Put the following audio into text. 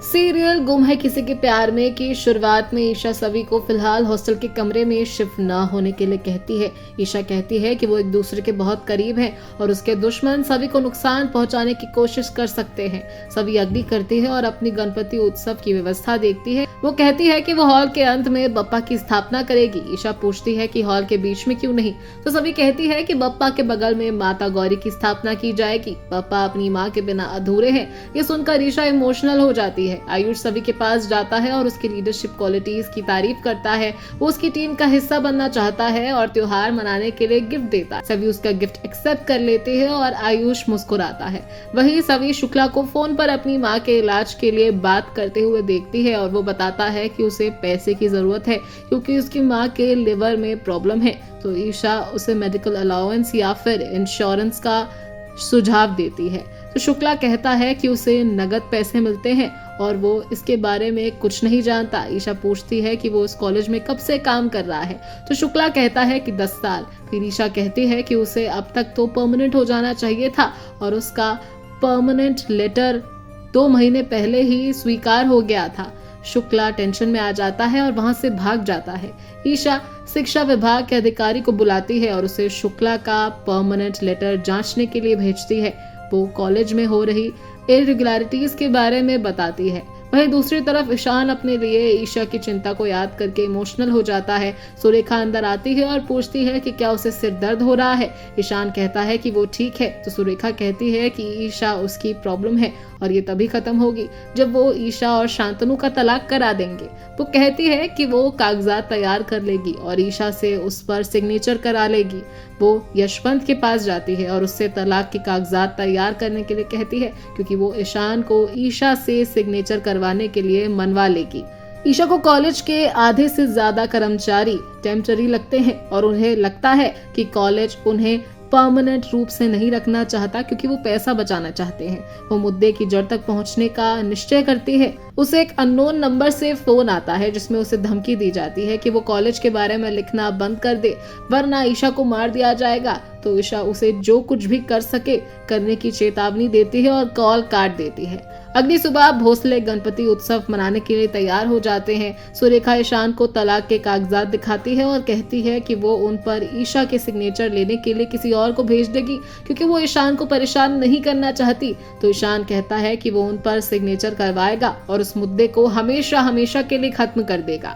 Serial गुम है किसी के प्यार में की शुरुआत में ईशा सवी को फिलहाल हॉस्टल के कमरे में शिफ्ट न होने के लिए कहती है। ईशा कहती है कि वो एक दूसरे के बहुत करीब हैं और उसके दुश्मन सभी को नुकसान पहुंचाने की कोशिश कर सकते हैं। सवी अग्नि करती है और अपनी गणपति उत्सव की व्यवस्था देखती है। वो कहती है कि वो हॉल के अंत में बप्पा की स्थापना करेगी। ईशा पूछती है कि हॉल के बीच में क्यों नहीं, तो सभी कहती है कि बप्पा के बगल में माता गौरी की स्थापना की जाएगी। बप्पा अपनी माँ के बिना अधूरे हैं। ये सुनकर ईशा इमोशनल हो जाती है। आयुष सभी के पास जाता है और उसकी लीडरशिप क्वालिटीज की तारीफ करता है। वो उसकी टीम का हिस्सा बनना चाहता है और त्योहार मनाने के लिए गिफ्ट देता है। सभी उसका गिफ्ट एक्सेप्ट कर लेते हैं और आयुष मुस्कुराता है। वहीं सभी शुक्ला को फोन पर अपनी माँ के इलाज के लिए बात करते हुए देखती है और वो बताता है कि उसे पैसे की जरूरत है क्योंकि उसकी माँ के लिवर में प्रॉब्लम है। तो ईशा उसे मेडिकल अलाउंस या फिर इंश्योरेंस का सुझाव देती है। तो शुक्ला कहता है कि उसे नगद पैसे मिलते हैं और वो इसके बारे में कुछ नहीं जानता। ईशा पूछती है कि वो इस कॉलेज में कब से काम कर रहा है, तो शुक्ला कहता है कि 10 साल। फिर ईशा कहती है कि उसे अब तक तो परमानेंट हो जाना चाहिए था और उसका परमानेंट लेटर 2 महीने पहले ही स्वीकार हो गया था। शुक्ला टेंशन में आ जाता है और वहां से भाग जाता है। ईशा शिक्षा विभाग के अधिकारी को बुलाती है और उसे शुक्ला का परमानेंट लेटर जांचने के लिए भेजती है। वो कॉलेज में हो रही इरेगुलरिटीज के बारे में बताती है। वहीं दूसरी तरफ ईशान अपने लिए ईशा की चिंता को याद करके इमोशनल हो जाता है। सुरेखा अंदर आती है और पूछती है कि क्या उसे सिर दर्द हो रहा है। ईशान कहता है कि वो ठीक है। तो सुरेखा कहती है कि ईशा उसकी प्रॉब्लम है और ये तभी खत्म होगी जब वो ईशा और शांतनु का तलाक करा देंगे। वो कहती है कि वो कागजात तैयार कर लेगी और ईशा से उस पर सिग्नेचर करा लेगी। वो यशवंत के पास जाती है और उससे तलाक के कागजात तैयार करने के लिए कहती है क्योंकि वो ईशान को ईशा से सिग्नेचर करवाने के लिए मनवा लेगी। ईशा को कॉलेज के आधे से ज्यादा कर्मचारी टेम्पररी लगते हैं और उन्हें लगता है कि कॉलेज उन्हें परमानेंट रूप से नहीं रखना चाहता क्योंकि वो पैसा बचाना चाहते हैं। वो मुद्दे की जड़ तक पहुंचने का निश्चय करती है। उसे एक अननोन नंबर से फोन आता है जिसमें उसे धमकी दी जाती है कि वो कॉलेज के बारे में लिखना बंद कर दे वरना ईशा को मार दिया जाएगा। तो ईशा उसे जो कुछ भी कर सके करने की चेतावनी देती है और कॉल काट देती है। अगली सुबह भोसले गणपति उत्सव मनाने के लिए तैयार हो जाते हैं। सुरेखा ईशान को तलाक के कागजात दिखाती है और कहती है कि वो उन पर ईशा के सिग्नेचर लेने के लिए किसी और को भेज देगी क्योंकि वो ईशान को परेशान नहीं करना चाहती। तो ईशान कहता है कि वो उन पर सिग्नेचर करवाएगा और उस मुद्दे को हमेशा हमेशा के लिए खत्म कर देगा।